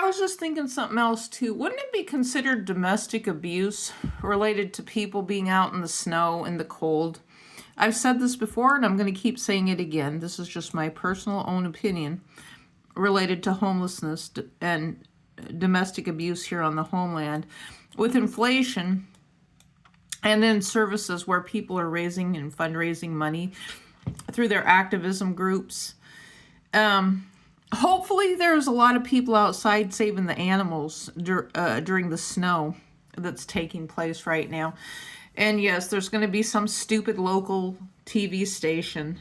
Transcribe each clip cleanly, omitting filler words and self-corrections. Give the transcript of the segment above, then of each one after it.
was just thinking something else too. Wouldn't it be considered domestic abuse related to people being out in the snow and the cold? I've said this before and I'm going to keep saying it again. This is just my personal own opinion related to homelessness and domestic abuse here on the homeland. With inflation and then services where people are raising and fundraising money through their activism groups. Hopefully there's a lot of people outside saving the animals during the snow that's taking place right now. And yes, there's going to be some stupid local TV station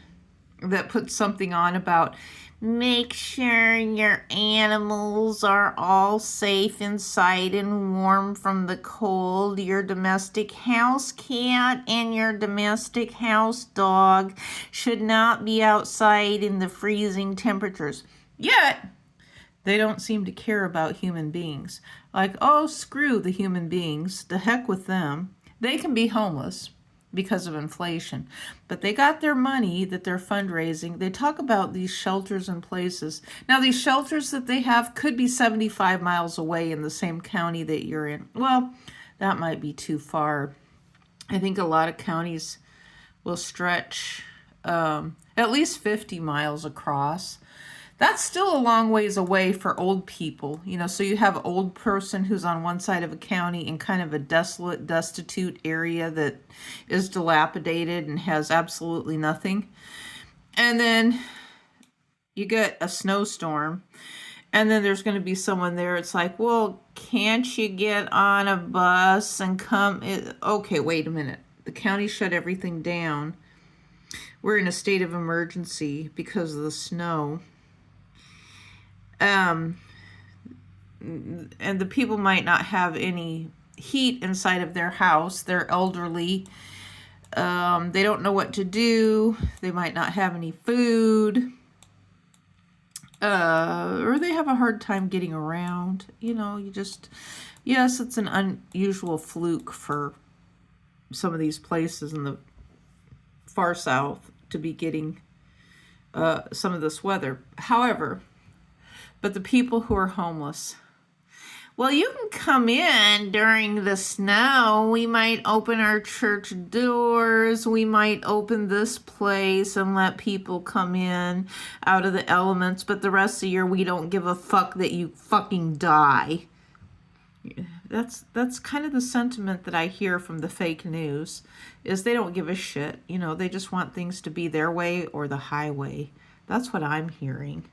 that puts something on about make sure your animals are all safe inside and warm from the cold. Your domestic house cat and your domestic house dog should not be outside in the freezing temperatures. Yet, they don't seem to care about human beings. Like, oh, screw the human beings. The heck with them. They can be homeless because of inflation. But they got their money that they're fundraising. They talk about these shelters and places. Now, these shelters that they have could be 75 miles away in the same county that you're in. Well, that might be too far. I think a lot of counties will stretch at least 50 miles across. That's still a long ways away for old people, you know, so you have an old person who's on one side of a county in kind of a desolate, destitute area that is dilapidated and has absolutely nothing. And then you get a snowstorm, and then there's going to be someone there. It's like, well, can't you get on a bus and come? Okay, wait a minute. The county shut everything down. We're in a state of emergency because of the snow. And the people might not have any heat inside of their house. They're elderly. They don't know what to do. They might not have any food. Or they have a hard time getting around. You know, yes, it's an unusual fluke for some of these places in the far south to be getting some of this weather. However, but the people who are homeless, well, you can come in during the snow. We might open our church doors. We might open this place and let people come in out of the elements. But the rest of the year, we don't give a fuck that you fucking die. That's kind of the sentiment that I hear from the fake news, is they don't give a shit. You know, they just want things to be their way or the highway. That's what I'm hearing.